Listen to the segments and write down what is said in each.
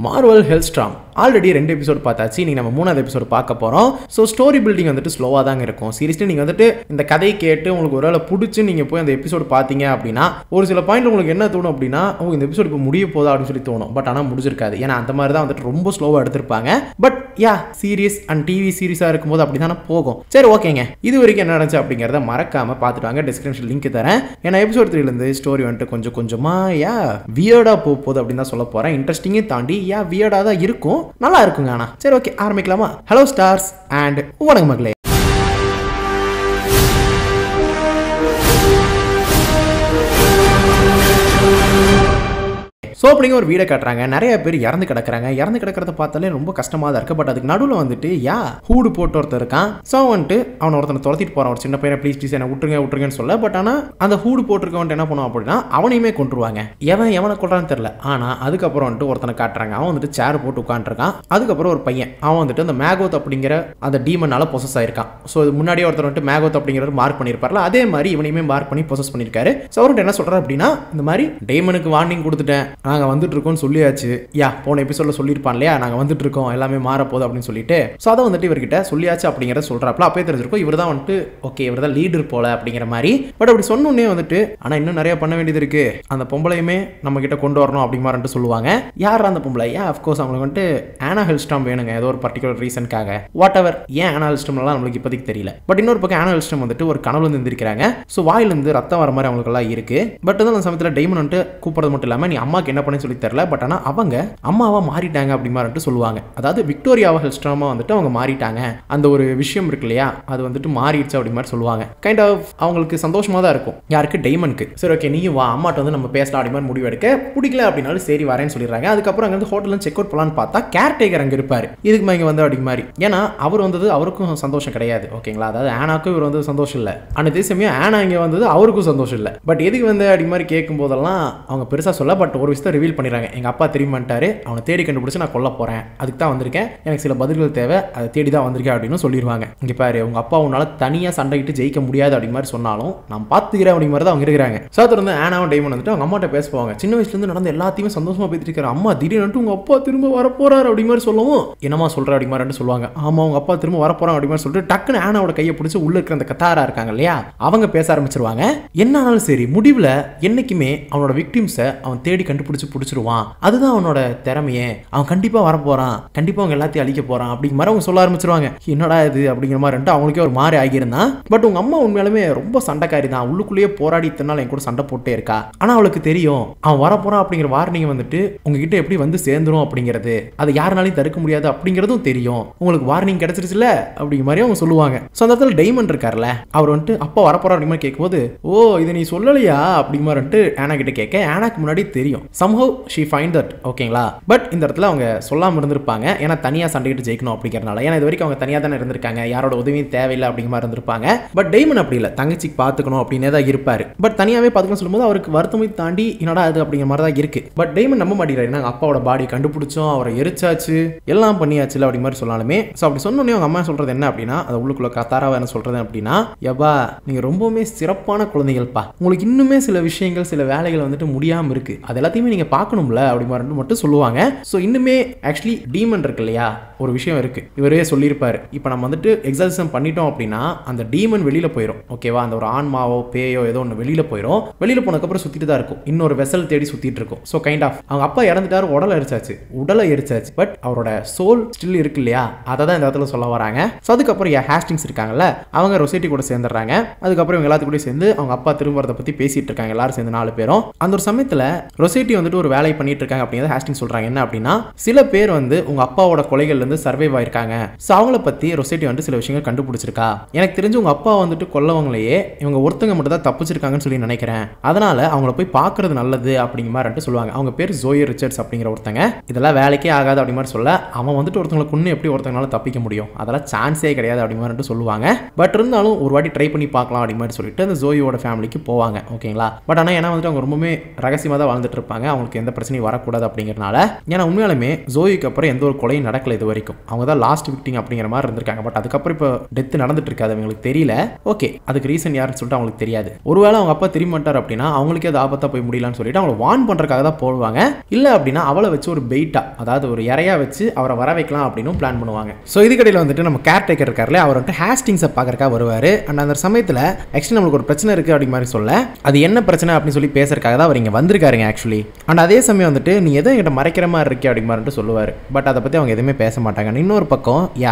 Marvel ஹெல்ஸ்ட்ராம் already 2 episode பார்த்தாச்சு. நீங்கள் நம்ம 3வது எபிசோட் பார்க்க போகிறோம். ஸோ ஸ்டோரி பில்டிங் வந்துட்டு ஸ்லோவாக தாங்க இருக்கும். சீரியஸ்லி நீங்கள் வந்துட்டு இந்த கதையை கேட்டு உங்களுக்கு ஒரு வேளை பிடிச்சி நீங்கள் போய் அந்த எபிசோட் பார்த்தீங்க அப்படின்னா ஒரு சில பாயிண்ட் உங்களுக்கு என்ன தோணும் அப்படின்னா இந்த எபிசோட் இப்போ முடிய போதா அப்படின்னு சொல்லி தோணும். பட் ஆனால் முடிஞ்சிருக்காது. ஏன்னா அந்த மாதிரி தான் வந்துட்டு ரொம்ப ஸ்லோவாக எடுத்திருப்பாங்க. பட் சீரியஸ் அண்ட் டிவி சீரிஸாக இருக்கும்போது அப்படி தானே போகும். சரி ஓகேங்க, இது வரைக்கும் என்ன நடந்துச்சு அப்படிங்கிறத மறக்காமல் பார்த்துட்டு வாங்க. டிஸ்கிரிப்ஷன் லிங்க் தரேன். ஏன்னா எபிசோட் 3லேருந்து ஸ்டோரி வந்துட்டு கொஞ்சம் கொஞ்சமாக வியர்டாக போகுது அப்படின்னு தான் சொல்ல போகிறேன். இன்ட்ரெஸ்டிங்கே தாண்டி வியர்டாக தான் இருக்கும். நல்லா இருக்குங்க. ஆனா சரி ஓகே, ஆரம்பிக்கலாமா? ஹலோ ஸ்டார்ஸ் அண்ட் வணக்கம் மக்களே. ஸோ அப்படிங்க ஒரு வீடை காட்டுறாங்க. நிறைய பேர் இறந்து கிடக்குறாங்க. இறந்து கிடக்கிறத பார்த்தாலே ரொம்ப கஷ்டமாக தான் இருக்குது. பட் அதுக்கு நடுவில் வந்துட்டு ஹூடு போட்டு ஒருத்தர் இருக்கான். ஸோ வந்துட்டு அவனை ஒருத்தனை துரத்திட்டு போகிறான். ஒரு சின்ன பையனை ப்ளீஸ் என்ன விட்டுருங்கன்னு சொல்ல. பட் ஆனால் அந்த ஹூடு போட்டிருக்கவன்ட்டு என்ன பண்ணுவான் அப்படின்னா அவனையுமே கொண்டுருவாங்க. எவனை கொள்றான்னு தெரியல. ஆனால் அதுக்கப்புறம் வந்துட்டு ஒருத்தனை காட்டுறாங்க. அவன் வந்துட்டு சேர் போட்டு உட்காந்துருக்கான். அதுக்கப்புறம் ஒரு பையன் அவன் வந்துட்டு அந்த மேகோத் அப்படிங்கிற அந்த டீமனால பொசஸ் ஆயிருக்கான். ஸோ இது முன்னாடியே ஒருத்தர் வந்துட்டு மேகோத் அப்படிங்கிறது மார்க் பண்ணியிருப்பார்ல, அதே மாதிரி இவனையுமே மார்க் பண்ணி பொசஸ் பண்ணியிருக்காரு. ஸோ அவர்கிட்ட என்ன சொல்கிறார் அப்படின்னா, இந்த மாதிரி டேமனுக்கு வார்னிங் கொடுத்துட்டேன், நாங்கள் வந்துட்டு இருக்கோம்னு சொல்லியாச்சு. போன எபிசோட்ல சொல்லியிருப்பான் இல்லையா, நாங்கள் வந்துட்டு இருக்கோம், எல்லாமே மாறப்போகுது அப்படின்னு சொல்லிட்டு. ஸோ அதை வந்துட்டு இவர்கிட்ட சொல்லியாச்சு அப்படிங்கிறத சொல்றாப்ல. அப்பயே தெரிஞ்சிருக்கும் இவர் தான் வந்துட்டு ஓகே இவர் தான் லீடர் போல அப்படிங்கிற மாதிரி. பட் அப்படி சொன்னோன்னே வந்துட்டு ஆனால் இன்னும் நிறைய பண்ண வேண்டியது இருக்கு, அந்த பொம்பளையுமே நம்ம கிட்ட கொண்டு வரணும் அப்படி மாதிரி சொல்லுவாங்க. யார் அந்த பொம்பளை? அஃப்கோர்ஸ் அவங்களுக்கு வந்துட்டு ஆனா ஹெல்ஸ்ட்ராம் வேணுங்க, ஏதோ ஒரு பர்டிகுலர் ரீசனுக்காக. வாட் எவர் ஏன் ஆனா ஹெல்ஸ்ட்ராம்லாம் நம்மளுக்கு இப்போதைக்கு தெரியல. பட் இன்னொரு பக்கம் ஆனா ஹெல்ஸ்ட்ராம் வந்துட்டு ஒரு கனவுல இருந்து எந்திரிக்கிறாங்க. ஸோ வாயிலிருந்து ரத்தம் வர மாதிரி அவங்களுக்கு எல்லாம் இருக்கு. பட் அந்த சமயத்தில் டேமன் வந்துட்டு கூப்பிடுறது மட்டும் இல்லாமல் நீ அம்மாக்கு என்ன பண்ணி சொல்லி தெரியல. பட் ஆனால் அவங்க அம்மாவா மாறிட்டாங்க அப்படி மாதிரி சொல்லுவாங்க. அதாவது விக்டோரியாவா ஹெல்ஸ்ட்ராமா வந்துட்டு அவங்க மாறிட்டாங்க. அந்த ஒரு விஷயம் இருக்கு இல்லையா, அது வந்துட்டு மாறிடுச்சு அப்படி மாதிரி சொல்லுவாங்க. கைண்ட் ஆஃப் அவங்களுக்கு சந்தோஷமா தான் இருக்கும். யாருக்கு? டேமனுக்கு. சரி ஓகே நீயும் வா, அம்மாட்ட வந்து நம்ம பேசலாம் அப்படி மாதிரி முடிவு எடுக்க. பிடிக்கல அப்படின்னாலும் சரி வரேன்னு சொல்லிடுறாங்க. அதுக்கப்புறம் அங்கே வந்து ஹோட்டல் செக் அவுட் பண்ணலான்னு பார்த்தா கேர்டேக்கர் அங்கே இருப்பாரு. இதுக்கு இங்கே வந்து அப்படி மாதிரி. ஏன்னா அவர் வந்தது அவருக்கும் சந்தோஷம் கிடையாது. ஓகேங்களா, அதாவது ஆனாக்கும் இவர் வந்து சந்தோஷம் இல்லை. ஆனால் இதே சமயம் ஆனா இங்கே வந்தது அவருக்கும் சந்தோஷம் இல்லை. பட் எதுக்கு வந்து அப்படி மாதிரி கேட்கும் போதெல்லாம் அவங்க பெருசாக சொல்ல. பட் ஒரு விஷயத்தை ரிவீல் பண்ணிடுறாங்க. எங்கள் அப்பா திரும்பிட்டாரு, அவனை தேடி கண்டுபிடிச்சு நான் கொல்ல போறேன், அதுக்கு தான் வந்திருக்கேன், எனக்கு சில பதில்கள் தேவை, அதை தேடி தான் வந்திருக்கேன் அப்படின்னு சொல்லிடுவாங்க. இங்க பாரு, உங்க அப்பா உன்னால தனியா சண்டையிட்டு ஜெயிக்க முடியாது அப்படி மாதிரி சொன்னாலும் நான் பார்த்துக்கிறேன் அப்படி மாதிரி தான் அவங்க இருக்கிறாங்க. ஸோ வந்து ஆனாவும் டேமன் வந்துட்டு அவங்க அம்மாட்ட பேச போவாங்க. சின்ன வயசுல இருந்து நடந்த எல்லாத்தையுமே சந்தோஷமா பேசிட்டு இருக்கிற அம்மா திடீர்னு உங்க அப்பா திரும்ப வரப்போறாரு அப்படி மாதிரி சொல்லவும் என்னமா சொல்ற அப்படி மாதிரி சொல்லுவாங்க. ஆமா உங்க அப்பா திரும்ப வரப்போறாங்க அப்படி மாதிரி சொல்லிட்டு டக்குன்னு ஆனாவோட கையை பிடிச்சி உள்ள இருக்கிற அந்த கத்தாரா இருக்காங்க இல்லையா, அவங்க பேச ஆரம்பிச்சிருவாங்க. என்ன ஆனாலும் சரி முடிவில் என்னைக்குமே அவனோட விக்டிம்ஸை அவன் தேடி கண்டுபிடிச்சு பிடிச்சிருவான், அதுதான் அவனோட திறமையே, அவன் கண்டிப்பா வரப்போறான், கண்டிப்பா அவங்க எல்லாத்தையும் அழிக்க போறான் அப்படிங்கிற மாதிரி அவங்க சொல்ல ஆரம்பிச்சிருவாங்க. என்னடா இது அப்படிங்கிற மாதிரி அவங்களுக்கே ஒரு மாதிரி ஆகியிருந்தான். பட் உங்க அம்மா உண்மையாலுமே ரொம்ப சண்டைக்காரி தான், உள்ளுக்குள்ளேயே போராடி இத்தனால என் கூட சண்டை போட்டே இருக்கா. ஆனா அவளுக்கு தெரியும் அவன் வரப்போறான் அப்படிங்கிற வார்னிங் வந்துட்டு உங்ககிட்ட எப்படி வந்து சேர்ந்துரும் அப்படிங்கிறது, அதை யாருனாலையும் தடுக்க முடியாது அப்படிங்கிறதும் தெரியும், உங்களுக்கு வார்னிங் கிடைச்சிருச்சுல அப்படிங்கிற மாதிரி அவங்க சொல்லுவாங்க. ஸோ அந்த இடத்துல டேமன் இருக்கார்ல, அவர் வந்துட்டு அப்பா வரப்போறா அப்படிங்கிற மாதிரி கேட்கும்போது ஓ இதை நீ சொல்லலையா அப்படிங்கிற மாதிரி வந்துட்டு ஆனா கிட்ட கேட்க ஆனாக்கு முன்னாடி தெரியும். somehow she find that ஓகேங்களா. பட் இந்த இடத்துல அவங்க சொல்லாமல் இருந்திருப்பாங்க. ஏன்னா தனியாக சண்டையிட்டு ஜெயிக்கணும் அப்படிங்கிறனால. ஏன்னா இது வரைக்கும் அவங்க தனியாக தானே இருந்திருக்காங்க, யாரோட உதவியும் தேவையில்லை அப்படிங்கிற மாதிரி இருந்திருப்பாங்க. பட் டேமன் அப்படி இல்லை, தங்கச்சிக்கு பார்த்துக்கணும் அப்படின்னே தான் இருப்பாரு. பட் தனியாகவே பார்த்துக்கணும் சொல்லும்போது அவருக்கு வருத்தமை தாண்டி என்னடா அது அப்படிங்கிற மாதிரி தான் இருக்கு. பட் டேமன் நம்ப மாட்டேங்கிறாரு. நாங்கள் அப்பாவோட பாடியை கண்டுபிடிச்சோம், அவரை எரிச்சாச்சு, எல்லாம் பண்ணியாச்சு அப்படி மாதிரி சொன்னாலுமே. ஸோ அப்படி சொன்னோன்னே அவங்க அம்மா சொல்றது என்ன அப்படின்னா, அதை உள்ளுக்குள்ள கத்தாராவை என்ன சொல்றது அப்படின்னா, யப்பா நீங்க ரொம்பவுமே சிறப்பான குழந்தைகள்ப்பா, உங்களுக்கு இன்னுமே சில விஷயங்கள் சில வேலைகள் வந்துட்டு முடியாமல் இருக்கு, அது எல்லாத்தையுமே நீங்க பார்க்கணும்ல அப்படி மாதிரி மட்டும் சொல்லுவாங்க. ஸோ இன்னுமே ஆக்சுவலி டீமன் இருக்கு இல்லையா, ஒரு விஷயம் இருக்கு, இவரே சொல்லியிருப்பாரு. இப்போ நம்ம வந்துட்டு எக்ஸால்சம் பண்ணிட்டோம் அப்படின்னா அந்த டீமன் வெளியில போயிடும். ஓகேவா, அந்த ஒரு ஆன்மாவோ பேயோ ஏதோ ஒன்று வெளியில போயிடும். வெளியில போனதுக்கப்புறம் சுத்திட்டு தான் இருக்கும், இன்னொரு வெசல் தேடி சுத்திட்டு இருக்கும். ஸோ கைண்ட் ஆஃப் அவங்க அப்பா இறந்துட்டாரு, உடலை எரிச்சாச்சு, பட் அவரோட சோல் ஸ்டில் இருக்கு இல்லையா, அதை தான் இந்த இடத்துல சொல்ல வராங்க. ஸோ அதுக்கப்புறம் ஹேஸ்டிங்ஸ் இருக்காங்கல்ல, அவங்க ரொசேட்டி கூட சேர்ந்துடுறாங்க. அதுக்கப்புறம் இவங்க எல்லாத்துக்கூட சேர்ந்து அவங்க அப்பா திரும்பறதை பத்தி பேசிட்டு இருக்காங்க, எல்லாரும் சேர்ந்து 4 பேரும். அந்த ஒரு சமயத்தில் ரொசேட்டி வந்துட்டு ஒரு வேலை பண்ணிட்டு இருக்காங்க அப்படிங்கிறத ஹேஸ்டிங்ஸ் சொல்றாங்க. என்ன அப்படின்னா, சில பேர் வந்து உங்க அப்பாவோட கொலைகள்ல இருந்து சர்வைவ் ஆயிருக்காங்க. சோ அவங்கள பத்தி ரொசேட்டி வந்து சில விஷயங்கள் கண்டுபிடிச்சிருக்கா. எனக்கு தெரிஞ்சு உங்க அப்பா வந்துட்டு கொல்லவங்களையே இவங்க ஒருத்தங்க மட்டும் தான் தப்பிச்சிருக்காங்கன்னு சொல்லி நினைக்கிறேன், அதனால அவங்கள போய் பார்க்கறது நல்லது அப்படிங்கிற மாதிரி சொல்லுவாங்க. அவங்க பேர் ஜோயி ரிச்சர்ட்ஸ் அப்படிங்கிற ஒருத்தங்க. இதெல்லாம் வேலைக்கே ஆகாது அப்படி மாதிரி சொல்ல, அவன் வந்துட்டு ஒருத்தவங்களை கொண்டு எப்படி ஒருத்தங்களால தப்பிக்க முடியும், அதெல்லாம் சான்ஸே கிடையாது அப்படி மாதிரி சொல்லுவாங்க. பட் இருந்தாலும் ஒரு வாட்டி ட்ரை பண்ணி பார்க்கலாம் அப்படி மாதிரி சொல்லிட்டு அந்த ஜோயோட ஃபேமிலிக்கு போவாங்க. ஓகேங்களா. பட் ஆனால் ஏன்னா வந்துட்டு அவங்க ரொம்பவே ரகசியமாக தான் வாழ்ந்துட்டு இருப்பாங்க. அவங்களுக்கு எந்த பிரச்சனையும் வரக்கூடாது அப்படிங்கிறனால. ஏன்னா உண்மையாலுமே ஜோயிக்கு அப்புறம் எந்த ஒரு கொலையும் நடக்கல இது வரைக்கும். அவங்க தான் லாஸ்ட் விக்டிங் அப்படிங்கிற மாதிரி இருந்திருக்காங்க. பட் அதுக்கப்புறம் இப்போ டெத் நடந்துட்டு இருக்காது, அவங்களுக்கு தெரியல. ஓகே, அதுக்கு ரீசன் யாருன்னு சொல்லிட்டு அவங்களுக்கு தெரியாது. ஒருவேளை அவங்க அப்பா திரும்ப மாட்டார் அப்படின்னா அவங்களுக்கே அது ஆபத்தா போய் முடியலான்னு சொல்லிட்டு அவங்களை வார்ன் பண்றதுக்காக தான் போடுவாங்க. இல்ல அப்படின்னா அவளை வச்சு ஒரு பெயிட்டா, அதாவது ஒரு இறையா வச்சு அவரை வர வைக்கலாம் அப்படின்னு பிளான் பண்ணுவாங்க. ஸோ இதுக்கடையில் வந்துட்டு நம்ம கேர்டேக்கர் இருக்காருல, அவர் வந்துட்டு ஹேஸ்டிங்ஸை பார்க்கறக்காக வருவார். அண்ட் அந்த சமயத்தில் ஆக்சுவலி நம்மளுக்கு ஒரு பிரச்சனை இருக்குது அப்படி மாதிரி சொல்ல, அது என்ன பிரச்சனை அப்படின்னு சொல்லி பேசுறதுக்காக தான் அவர் இங்கே வந்திருக்காருங்க ஆக்சுவலி. அண்ட் அதே சமயம் வந்துட்டு நீ எதோ என்கிட்ட மறைக்கிற மாதிரி இருக்கே அப்படி மாதிரி சொல்லுவார். பட் அதை பற்றி அவங்க எதுவுமே பேச மாட்டாங்க. இன்னொரு பக்கம்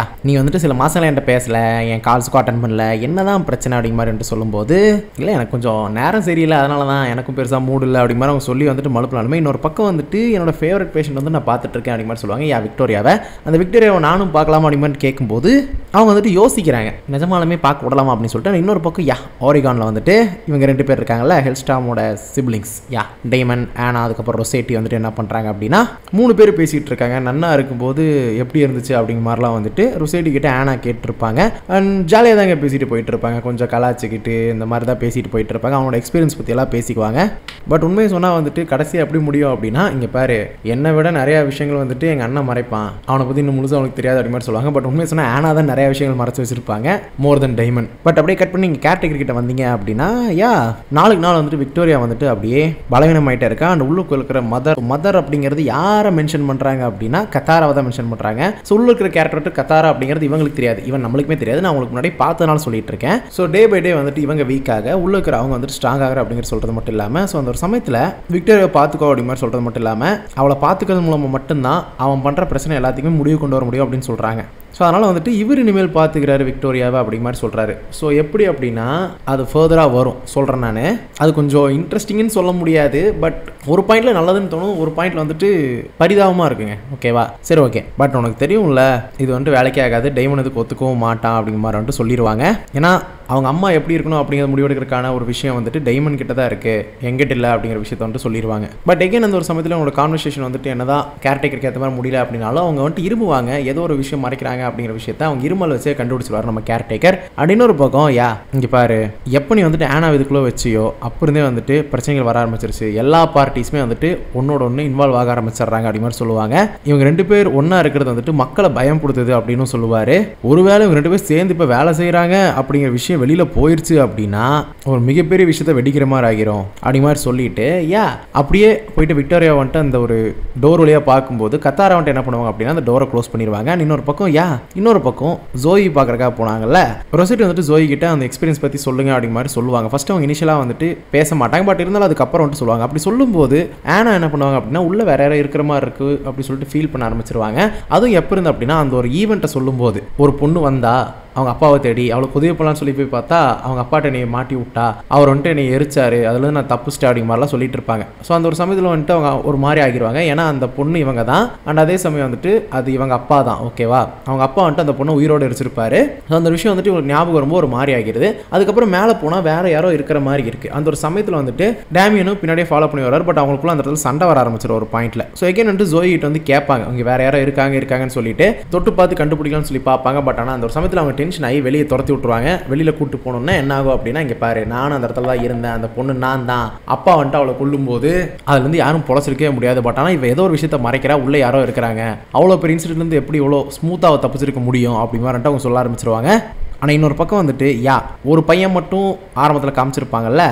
நீ வந்துட்டு சில மாதங்கள் என்கிட்ட பேசல, என் கால்ஸுக்கும் அட்டன் பண்ணல, என்னதான் பிரச்சனை அப்படி மாதிரி சொல்லும்போது, இல்லை எனக்கு கொஞ்சம் நேரம் சரியில்லை, அதனால தான் எனக்கும் பெருசாக மூடு இல்லை அப்படி மாதிரி அவங்க சொல்லி வந்துட்டு மழுப்பினாலுமே இன்னொரு பக்கம் வந்துட்டு என்னோட ஃபேவரட் பேஷண்ட் வந்து நான் பார்த்துட்டு இருக்கேன் அப்படி மாதிரி சொல்லுவாங்க விக்டோரியாவை. அந்த விக்டோரியாவை நானும் பார்க்கலாமா அப்படி மாதிரி கேட்கும்போது அவங்க வந்துட்டு யோசிக்கிறாங்க, நிஜமாலுமே பார்க்க விடலாமா அப்படின்னு சொல்லிட்டு. இன்னொரு பக்கம் ஆரிகானில் வந்துட்டு இவங்க 2 பேர் இருக்காங்கல்ல, ஹெல்ஸ்டாமோட சிப்ளிங்ஸ் டேமன், ஆனா, அதுக்கப்புறம் ரொசேட்டி வந்துட்டு என்ன பண்ணுறாங்க அப்படின்னா 3 பேர் பேசிகிட்டு இருக்காங்க. நன்னா இருக்கும்போது எப்படி இருந்துச்சு அப்படிங்கிற மாதிரிலாம் வந்துட்டு ரொசேட்டி கிட்ட ஆனா கேட்டிருப்பாங்க. அண்ட் ஜாலியாக தாங்க பேசிட்டு போயிட்டு இருப்பாங்க, கொஞ்சம் கலாச்சிக்கிட்டு இந்த மாதிரி தான் பேசிட்டு போயிட்டு இருப்பாங்க. அவனோட எக்ஸ்பீரியன்ஸ் பற்றி எல்லாம் பேசிக்குவாங்க. பட் உண்மையை சொன்னால் வந்துட்டு கடைசி எப்படி முடியும் அப்படின்னா, இங்கே பாரு என்னை விட நிறையா விஷயங்கள் வந்துட்டு எங்கள் அண்ணன் மறைப்பான், அவனை பற்றி இன்னும் முழுசாக அவனுக்கு தெரியாது அப்படி மாதிரி சொல்லுவாங்க. பட் உண்மையை சொன்னால் ஆனா தான் நிறைய விஷயங்கள் மறைச்சு வச்சிருப்பாங்க, மோர் தென் டைமண்ட். பட் அப்படியே கட் பண்ணி இங்கே கேர்டேக்கர் கிட்ட வந்தீங்க அப்படின்னா நாளுக்கு நாள் வந்துட்டு விக்டோரியா வந்துட்டு அப்படியே பலவீனமாயிட்டே இருக்கா. அந்த உள்ளுக்கு இருக்கிற மதர் அப்படிங்கிறது யாரை மென்ஷன் பண்ணுறாங்க அப்படின்னா கத்தாராவை தான் மென்ஷன் பண்ணுறாங்க. ஸோ உள்ள இருக்கிற கேரக்டர் கத்தாரா அப்படிங்கிறது இவங்களுக்கு தெரியாது, இவன் நம்மளுக்குமே தெரியாது. நான் உங்களுக்கு முன்னாடி பார்த்தனால சொல்லிட்டு இருக்கேன். ஸோ டே பை டே வந்துட்டு இவங்க வீக்காக உள்ள இருக்கிற அவங்க வந்துட்டு ஸ்ட்ராங் ஆகிற அப்படிங்கிற சொல்கிறது மட்டும் இல்லாமல், ஸோ அந்த ஒரு சமயத்தில் விக்டோரியா பார்த்துக்கோ அப்படி மாதிரி சொல்கிறது மட்டும் இல்லாமல் அவளை பார்த்துக்கிறது மூலமாக மட்டும்தான் அவன் பண்ணுற பிரச்சனை எல்லாத்தையுமே முடிவு கொண்டு வர முடியும் அப்படின்னு சொல்கிறாங்க. ஸோ அதனால் வந்துட்டு இவர் இனிமேல் பார்த்துக்கிறாரு விக்டோரியாவை அப்படி மாதிரி சொல்கிறாரு. ஸோ எப்படி அப்படின்னா அது ஃபர்தராக வரும் சொல்கிறேன் நான். அது கொஞ்சம் இன்ட்ரெஸ்டிங்னு சொல்ல முடியாது, பட் ஒரு பாயிண்டில் நல்லதுன்னு தோணும், ஒரு பாயிண்டில் வந்துட்டு பரிதாபமாக இருக்குங்க. ஓகேவா, சரி ஓகே. பட் உனக்கு தெரியும்ல இது வந்துட்டு வேலைக்கே ஆகாது, டைமண்ட் இதுக்கு ஒத்துக்கவும் மாட்டான் அப்படிங்கிற மாதிரி வந்துட்டு சொல்லிடுவாங்க. ஏன்னா அவங்க அம்மா எப்படி இருக்கணும் அப்படிங்கிற முடிவெடுக்கிறதுக்கான ஒரு விஷயம் வந்துட்டு டைமண்ட் கிட்ட தான் இருக்குது, எங்கிட்ட இல்லை அப்படிங்கிற விஷயத்த வந்துட்டு சொல்லிடுவாங்க. பட் எகைன் அந்த ஒரு சமயத்தில் அவங்களோட கான்வர்சேஷன் வந்துட்டு என்னதான் கேர்டேக்கருக்கு ஏற்ற மாதிரி முடியல அப்படின்னாலும் அவங்க வந்துட்டு இருமுவாங்க, ஏதோ ஒரு விஷயம் மறைக்கிறாங்க அப்படிங்கிற விஷயத்த அவங்க இருமல் வச்சே கண்டுபிடிச்சிருவாரு நம்ம கேர்டேக்கர். அப்படின்னு ஒரு பக்கம் இங்கே பாரு எப்போ நீ வந்துட்டு ஆனா இதுக்குள்ளே வச்சியோ அப்புறந்தே வந்துட்டு பிரச்சனைகள் வர ஆரம்பிச்சிருச்சு, எல்லா பார்ட்டிஸுமே வந்துட்டு ஒன்னோட ஒன்று இன்வால்வ் ஆக ஆரம்பிச்சிடுறாங்க அப்படி மாதிரி சொல்லுவாங்க. இவங்க 2 பேர் ஒன்றா இருக்கிறது வந்துட்டு மக்களை பயம் கொடுத்தது அப்படின்னு சொல்லுவார். ஒருவேளை இவங்க 2 பேர் சேர்ந்து இப்போ வேலை செய்கிறாங்க அப்படிங்கிற விஷயம் வெளியில போயிருச்சு அப்படின்னா ஒரு மிகப்பெரிய விஷயத்த வெடிக்கிற மாதிரி ஆகிரும் அப்படி மாதிரி சொல்லிட்டு அப்படியே போயிட்டு விக்டோரியா வந்துட்டு அந்த ஒரு டோர் வழியா பார்க்கும்போது கத்தாரா வந்துட்டு என்ன பண்ணுவாங்க அப்படின்னா அந்த டோரை க்ளோஸ் பண்ணிடுவாங்க. இன்னொரு பக்கம் ஜோயி பார்க்கறக்காக போனாங்கல்ல, ரொசெட்டி வந்துட்டு ஜோயி கிட்ட அந்த எக்ஸ்பீரியன்ஸ் பற்றி சொல்லுங்க அப்படி மாதிரி சொல்லுவாங்க. ஃபர்ஸ்ட் அவங்க இனிஷியலாக வந்துட்டு பேச மாட்டாங்க, பட் இருந்தாலும் அதுக்கப்புறம் வந்துட்டு சொல்லுவாங்க. அப்படி சொல்லும்போது ஆனா என்ன பண்ணுவாங்க அப்படின்னா உள்ள வேற யாரும் இருக்கிற மாதிரி இருக்கு அப்படி சொல்லிட்டு ஃபீல் பண்ண ஆரம்பிச்சிருவாங்க. அதுவும் எப்போ இருந்து அப்படின்னா அந்த ஒரு ஈவெண்ட்டை சொல்லும்போது ஒரு பொண்ணு வந்தா அவங்க அப்பாவை தேடி அவளை உதவி பண்ணலான்னு சொல்லி போய் பார்த்தா அவங்க அப்பாட்ட என்னை மாட்டி விட்டா, அவர் வந்துட்டு என்னை எரிச்சாரு, அதுல நான் தப்புச்சிட்டேன் அப்படிங்க மாதிரிலாம் சொல்லிட்டு இருப்பாங்க. ஸோ அந்த ஒரு சமயத்தில் வந்துட்டு அவங்க ஒரு மாதிரி ஆகிடுவாங்க. ஏன்னா அந்த பொண்ணு இவங்க தான், அண்ட் அதே சமயம் வந்துட்டு அது இவங்க அப்பா தான். ஓகேவா, அவங்க அப்பா வந்துட்டு அந்த பொண்ணை உயிரோடு எரிச்சிருப்பாரு. ஸோ அந்த விஷயம் வந்துட்டு ஒரு ஞாபகம் வரும்போது ஒரு மாதிரி ஆகிடுது. அதுக்கப்புறம் மேலே போனால் வேற யாரோ இருக்கிற மாதிரி இருக்கு. அந்த ஒரு சமயத்தில் வந்துட்டு டேமியனும் பின்னாடியே ஃபாலோ பண்ணி வர்றாரு. பட் அவங்களுக்குள்ள அந்த இடத்துல சண்டை வர ஆரம்பிச்சிடும் ஒரு பாயிண்ட்ல. ஸோ எகைன் வந்துட்டு ஜோயி கிட்ட வந்து கேட்பாங்க அவங்க வேற யாரோ இருக்காங்கன்னு சொல்லிட்டு தொட்டு பார்த்து கண்டுபிடிக்கலாம்னு சொல்லி பார்ப்பாங்க. பட் ஆனால் அந்த ஒரு சமயத்தில் அவங்க டென்ஷன் ஆகி வெளியே துரத்தி விட்டுருவாங்க. வெளியில கூட்டு போனோம்னா என்ன ஆகும் அப்படின்னா இங்க பாரு நானும் அந்த இடத்துல தான் இருந்தேன், அந்த பொண்ணு நான் தான், அப்பா வந்துட்டு அவளை கொல்லும் போது அதுல இருந்து யாரும் பொழைச்சிருக்கவே முடியாது. பட் ஆனால் இவ ஏதோ ஒரு விஷயத்த மறைக்கிறா, உள்ள யாரோ இருக்கிறாங்க, அவ்வளோ பெரிய இன்சிடென்ட் இருந்து எப்படி இவ்வளோ ஸ்மூத்தாக தப்பிச்சிருக்க முடியும் அப்படி மாதிரி அவங்க சொல்ல ஆரம்பிச்சிருவாங்க. ஆனால் இன்னொரு பக்கம் வந்துட்டு ஒரு பையன் மட்டும் ஆரம்பத்தில் காமிச்சிருப்பாங்கல்ல,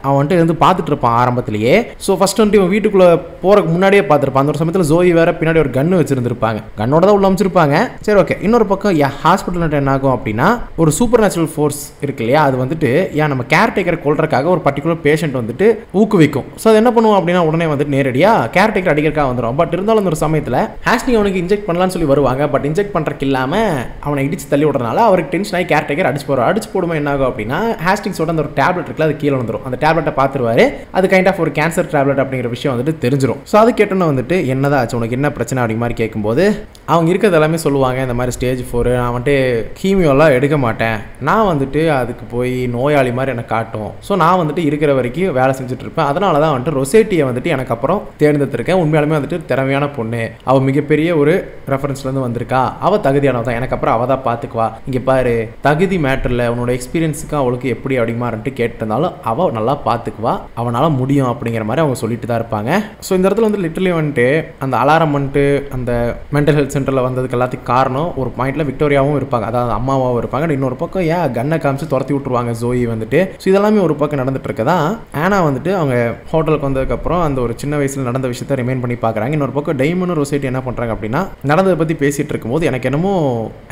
அவன் வந்துட்டு இருந்து பார்த்துட்டு இருப்பான் ஆரம்பத்திலேயே. ஸோ ஃபர்ஸ்ட் வந்துட்டு இவன் வீட்டுக்குள்ளே போகிறக்கு முன்னாடியே பார்த்துருப்பான். அந்த ஒரு சமயத்தில் ஜோயி வேற பின்னாடி ஒரு கன்று வச்சிருந்துருப்பாங்க, கண்ணோட தான் உள்ள அமைச்சிருப்பாங்க. சரி ஓகே. இன்னொரு பக்கம் ஹாஸ்பிட்டல் என்ன ஆகும் அப்படின்னா ஒரு சூப்பர் நேச்சுரல் ஃபோர்ஸ் இருக்கு இல்லையா, அது வந்துட்டு நம்ம கேர்டேக்கரை கொல்றதுக்காக ஒரு பர்டிகுலர் பேஷண்ட் வந்துட்டு ஊக்குவிக்கும். ஸோ அது என்ன பண்ணுவோம் அப்படின்னா உடனே வந்துட்டு நேரடியாக கேர்டேக்கர் அடிக்கிறக்காக வந்துடும். பட் இருந்தாலும் அந்த ஒரு சமயத்தில் ஹாஸ்டிங் அவனுக்கு இன்ஜெக்ட் பண்ணலான்னு சொல்லி வருவாங்க. பட் இன்ஜெக்ட் பண்ணுறக்கு இல்லாமல் அவனை இடிச்சு தள்ளி விடுறதுனால அவருக்கு டென்ஷன் ஆகி கேர்டேக்கர் அடிச்சு போடுமா என்ன ஆகும் அப்படின்னா ஹாஸ்டிங்ஸோட அந்த ஒரு டேப்லெட் இருக்குல்ல அது கீழே வந்துடும். அந்த டேப்லெட்டை பார்த்துருவாரு, அது கைண்ட் ஆஃப் ஒரு கேன்சர் டேப்லெட் அப்படிங்கிற விஷயம் வந்துட்டு தெரிஞ்சிடும். ஸோ அது கேட்டோன்னு வந்துட்டு என்னதான் ஆச்சு, உனக்கு என்ன பிரச்சனை அப்படி மாதிரி கேட்கும்போது அவங்க இருக்கிறது எல்லாமே சொல்லுவாங்க, இந்த மாதிரி ஸ்டேஜ் 4 நான் வந்துட்டு கீமியோலாம் எடுக்க மாட்டேன், நான் வந்துட்டு அதுக்கு போய் நோயாளி மாதிரி எனக்கு காட்டும், ஸோ நான் வந்துட்டு இருக்கிற வரைக்கும் வேலை செஞ்சுட்டு இருப்பேன், அதனால தான் வந்துட்டு ரொசேட்டியை வந்துட்டு எனக்கு அப்புறம் தேர்ந்தெடுத்திருக்கேன், உண்மையாலுமே வந்துட்டு திறமையான பொண்ணு, அவள் மிகப்பெரிய ஒரு ரெஃபரன்ஸ்லேருந்து வந்திருக்கா, அவள் தகுதியானவ தான், எனக்கு அப்புறம் அவள் தான் பார்த்துக்குவா, இங்கே பாரு தகுதி மேட்டரில் உன்னோட எக்ஸ்பீரியன்ஸுக்கு அவளுக்கு எப்படி அப்படிமாருன்ட்டு கேட்டிருந்தாலும் அவள் நல்லா பார்த்துக்குவா, அவனால் முடியும் அப்படிங்கிற மாதிரி அவங்க சொல்லிட்டு தான் இருப்பாங்க. ஸோ இந்த இடத்துல வந்து லிட்டரலி வந்துட்டு அந்த அலாரம் வந்துட்டு அந்த மென்டல் ஹெல்த் சென்டரில் வந்ததுக்கு எல்லாத்துக்கும் காரணம் ஒரு பாயிண்டில் விக்டோரியாவும் இருப்பாங்க, அதாவது அம்மாவும் இருப்பாங்க, இன்னொரு பக்கம் ஏன் கன்னை காமிச்சு துரத்தி விட்டுருவாங்க ஜோயி வந்துட்டு. ஸோ இதெல்லாமே ஒரு பக்கம் நடந்துட்டு இருக்கதான் ஆனா வந்துட்டு அவங்க ஹோட்டலுக்கு வந்ததுக்கப்புறம் அந்த ஒரு சின்ன வயசில் நடந்த விஷயத்த ரிமைண்ட் பண்ணி பார்க்குறாங்க. இன்னொரு பக்கம் டைமண்டும் ரொசேட்டி என்ன பண்ணுறாங்க அப்படின்னா நடந்ததை பற்றி பேசிகிட்டு இருக்கும்போது எனக்கு என்னமோ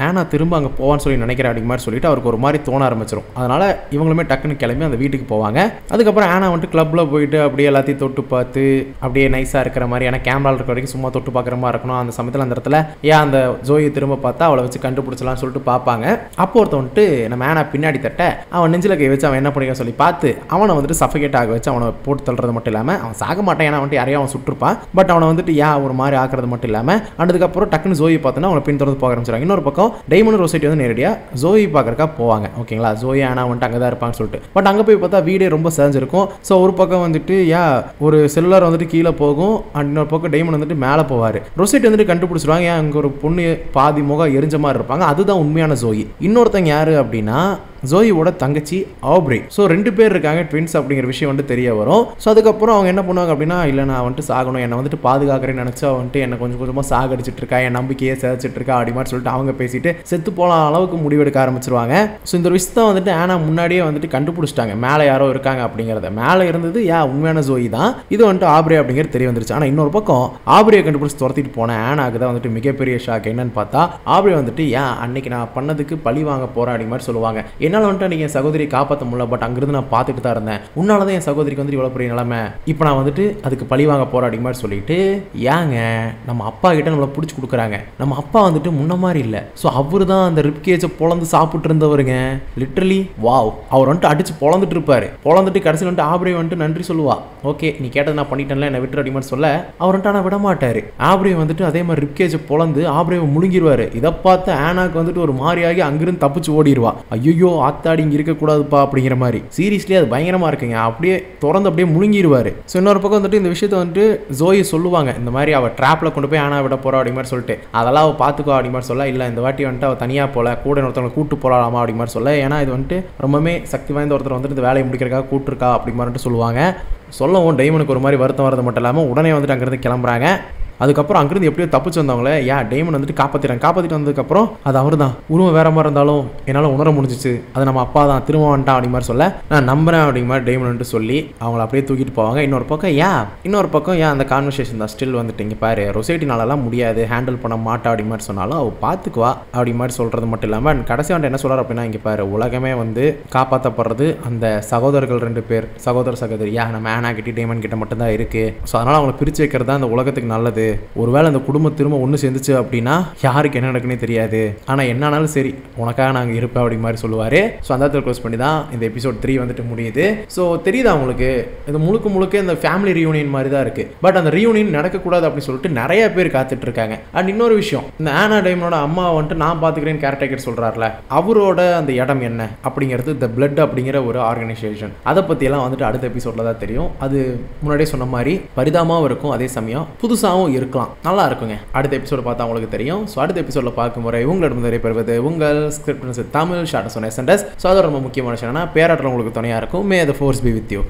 ஆனா திரும்ப அங்கே போவான்னு சொல்லி நினைக்கிறேன் அப்படி மாதிரி சொல்லிட்டு அவருக்கு ஒரு மாதிரி தோண ஆரம்பிச்சிடும். அதனால இவங்களுமே டக்குன்னு கிளம்பி அந்த வீட்டுக்கு போவாங்க. அதுக்கப்புறம் ஆனா வந்துட்டு கிளப்பில் போயிட்டு அப்படியே எல்லாத்தையும் தொட்டு பார்த்து அப்படியே நைஸாக இருக்கிற மாதிரி, ஏன்னா கேமராவில் இருக்கிற வரைக்கும் சும்மா தொட்டு பார்க்குற மாதிரி இருக்கணும். அந்த சமயத்தில் அந்த இடத்துல ஏன் அந்த ஜோயை திரும்ப பார்த்தா அவளை வச்சு கண்டுபிடிச்சலாம்னு சொல்லிட்டு பார்ப்பாங்க. அப்போ ஒருத்த வந்துட்டு நம்ம ஆனா பின்னாடி தட்ட அவன் நெஞ்சில் கை வச்சு அவன் என்ன பண்ணிக்க சொல்லி பார்த்து அவனை வந்துட்டு சஃபகேட் ஆக வச்சு அவனை போட்டு தள்ளுறது மட்டும் இல்லாமல் அவன் சாக மாட்டான், ஏன்னா வந்துட்டு யாரையும் அவன் சுட்டிருப்பான், பட் அவனை வந்துட்டு ஒரு மாதிரி ஆக்குறது மட்டும் இல்லாமல் அதுக்கப்புறம் டக்குன்னு ஜோயை பார்த்தோன்னா அவனை பின்தொடர்ந்து போக ஆரம்பிச்சிருவாங்க. இன்னொரு பக்கம் டைமண்ட் ரொசைட்டி வந்து நேரடியாக ஜோயை பார்க்கறக்கா போவாங்க. ஓகேங்களா, ஜோயை ஆனா வந்துட்டு அங்கே தான் இருப்பான்னு சொல்லிட்டு, பட் அங்கே போய் பார்த்தா வீடே ரொம்ப செஞ்சிருக்கும். ஸோ ஒரு பக்கம் வந்துட்டு ஒரு செல்லுலர் வந்துட்டு கீழே போகும், இன்னொரு பக்கம் டைமண்ட் வந்துட்டு மேலே போவார். ரொசைட்டி வந்துட்டு கண்டுபிடிச்சிருவாங்க அங்கே ஒரு பொண்ணு பாதி முகம் எரிஞ்ச மாதிரி இருப்பாங்க, அதுதான் உண்மையான ஜோயி. இன்னொருத்தங்க யாரு அப்படின்னா ஜோயோட தங்கச்சி ஆப்ரி. ஸோ 2 பேர் இருக்காங்க ட்வின்ஸ் அப்படிங்கிற விஷயம் வந்துட்டு தெரிய வரும். ஸோ அதுக்கப்புறம் அவங்க என்ன பண்ணுவாங்க அப்படின்னா இல்லை நான் வந்துட்டு சாகணும், என்னை வந்துட்டு பாதுகாக்கிறேன்னு நினச்சா வந்துட்டு என்னை கொஞ்சம் கொஞ்சமாக சாகடிச்சிட்டு இருக்கா, என் நம்பிக்கையே சிதைச்சிட்டு இருக்கா அப்படி மாதிரி சொல்லிட்டு அவங்க பேசிட்டு செத்து போகலாம் அளவுக்கு முடிவெடுக்க ஆரம்பிச்சிருவாங்க. ஸோ இந்த ஒரு விஷயத்தை வந்துட்டு ஆனா முன்னாடியே வந்துட்டு கண்டுபிடிச்சிட்டாங்க, மேலே யாரோ இருக்காங்க அப்படிங்கிறத. மேலே இருந்தது உண்மையான ஜோயி தான், இது வந்துட்டு ஆப்ரே அப்படிங்கிறது தெரிய வந்துருச்சு. ஆனால் இன்னொரு பக்கம் ஆப்ரியை கண்டுபிடிச்சி துரத்திட்டு போனேன் ஆனாக்கு தான் வந்துட்டு மிகப்பெரிய ஷாக். என்னன்னு பார்த்தா ஆப்ரே வந்துட்டு அன்னைக்கு நான் பண்ணதுக்கு பழி வாங்க போறேன் அப்படி மாதிரி சொல்லுவாங்க. என்னால் வந்துட்டு நீங்க என் சகோதரியை காப்பாற்ற முடியல, பட் அங்கிருந்து நான் பார்த்துட்டு தான் இருந்தேன், உன்னால தான் என் சகோதரிக்கு வந்துட்டு இவ்வளோ பெரிய நிலைமை, இப்போ நான் வந்துட்டு அதுக்கு பழி வாங்க போறேன் அப்படி மாதிரி சொல்லிட்டு நம்ம அப்பா கிட்ட நம்மளை பிடிச்சி கொடுக்குறாங்க. நம்ம அப்பா வந்துட்டு முன்ன மாதிரி இல்லை, ஸோ அவரு தான் அந்த ரிப்கேஜை பொழந்து சாப்பிட்டு இருந்தவருங்க. லிட்டரலி வாவ், அவர் வந்துட்டு அடிச்சு பொழந்துட்டு இருப்பாரு. பொழந்துட்டு கடைசியில் வந்துட்டு ஆப்ரே வந்துட்டு நன்றி சொல்லுவா, ஓகே நீ கேட்டது நான் பண்ணிட்டேன்ல என்னை விட்டு அப்படி மாதிரி சொல்ல அவர் வந்துட்டு ஆனால் விட மாட்டாரு. ஆப்ரே வந்துட்டு அதே மாதிரி ரிப்கேஜை பொழந்து ஆப்ரேவை முழுங்கிடுவாரு. இதை பார்த்து ஆனாக்கு வந்துட்டு ஒரு மாதிரியாகி அங்கிருந்து தப்பிச்சு ஓடிடுவா. ஐயோ ஆத்தாடி இங்கே இருக்கக்கூடாதுப்பா அப்படிங்கிற மாதிரி. சீரியஸ்லி அது பயங்கரமாக இருக்குங்க, அப்படியே திறந்து அப்படியே முழுங்கிடுவார். ஸோ இன்னொரு பக்கம் வந்துட்டு இந்த விஷயத்தை வந்துட்டு ஜோயி சொல்லுவாங்க, இந்த மாதிரி அவள் ட்ராப்பில் கொண்டு போய் ஆனா விட போகிறா அப்படி மாதிரி சொல்லிட்டு, அதெல்லாம் அவள் பார்த்துக்கோ அப்படி மாதிரி சொல்ல, இல்லை இந்த வாட்டி வந்துட்டு அவள் தனியாக போல கூட ஒருத்தவங்களை கூட்டு போகலாமா அப்படி மாதிரி சொல்ல, ஏன்னா இது வந்துட்டு ரொம்பவே சக்தி வாய்ந்த ஒருத்தர் வந்துட்டு இந்த வேலையை முடிக்கிறக்காக கூப்பிட்டுருக்கா அப்படி மாதிரிட்டு சொல்லுவாங்க. சொல்லவும் டைமனுக்கு ஒரு மாதிரி வருத்தம் வரது மட்டும் இல்லாமல் உடனே வந்துட்டு அங்கேருந்து கிளம்புறாங்க. அதுக்கப்புறம் அங்கிருந்து எப்படியோ தப்பிச்சு வந்தவங்களே டைமண்ட் வந்துட்டு காப்பாற்றிட்டு வந்ததுக்கப்புறம் அது அவர் தான், உருவம் வேற மாதிரி இருந்தாலும் என்னால் உணர முடிஞ்சிச்சு, அது நம்ம அப்பா தான், திரும்ப வந்துட்டான் அப்படி மாதிரி சொல்ல நான் நம்புறேன் அப்படிங்கிற மாதிரி டைமண்ட் வந்துட்டு சொல்லி அவங்கள அப்படியே தூக்கிட்டு போவாங்க. இன்னொரு பக்கம் அந்த கான்வர்சேஷன் தான் ஸ்டில் வந்துட்டு இங்கே பாரு ரொசைட்டினாலலாம் முடியாது, ஹேண்டில் பண்ண மாட்டா அப்படி மாதிரி சொன்னாலும் அவள் பார்த்துக்குவா அப்படி மாதிரி சொல்கிறது மட்டும் இல்லாமல் கடைசி வந்துட்டு என்ன சொல்கிறார் அப்படின்னா இங்கே பாரு உலகமே வந்து காப்பாற்றப்படுறது அந்த சகோதரர்கள் 2 பேர், சகோதரி நம்ம ஆனா கிட்ட டைமண்ட் கிட்ட மட்டும்தான் இருக்குது, ஸோ அதனால் அவங்களை பிரித்து வைக்கிறது தான் அந்த உலகத்துக்கு நல்லது, ஒருவேளை அந்த குடும்பம் திரும்ப ஒன்று சேர்ந்துச்சு அப்படின்னா யாருக்கு என்ன நடக்குன்னே தெரியாது, ஆனால் என்னானாலும் சரி உனக்காக நாங்கள் இருப்பேன் அப்படி மாதிரி சொல்லுவார். ஸோ அந்த இடத்துல க்ளோஸ் பண்ணி தான் இந்த எபிசோட் 3 வந்துட்டு முடியுது. ஸோ தெரியுதா உங்களுக்கு, இது முழுக்க இந்த ஃபேமிலி ரியூனியன் மாதிரி தான் இருக்குது, பட் அந்த ரியூனியன் நடக்கக்கூடாது அப்படின்னு சொல்லிட்டு நிறைய பேர் காத்துட்டு இருக்காங்க. அண்ட் இன்னொரு விஷயம், இந்த ஆனா டைமனோட அம்மா வந்துட்டு நான் பார்த்துக்கிறேன் கேரக்டர் சொல்கிறார்ல, அவரோட அந்த இடம் என்ன அப்படிங்கிறது த பிளட் அப்படிங்கிற ஒரு ஆர்கனைசேஷன், அதை பற்றியெல்லாம் வந்துட்டு அடுத்த எபிசோடில் தான் தெரியும். அது முன்னாடியே சொன்ன மாதிரி பரிதாபமாகவும் இருக்கும், அதே சமயம் புதுசாகவும் இருக்கலாம், நல்லா இருக்குங்க. அடுத்த எபிசோட பார்த்தா உங்களுக்கு தெரியும். ஸோ அடுத்த எபிசோட பார்க்கும் முறை உங்களிடம் பெறுவது உங்கள் ஸ்கிரிப்ட் தமிழ் ஷார்ட் சொன்ன எஸ்என்எஸ். ஸோ அது ரொம்ப முக்கியமான விஷயம், பேராட்டம் உங்களுக்கு துணையாக இருக்கும். May the force be with you.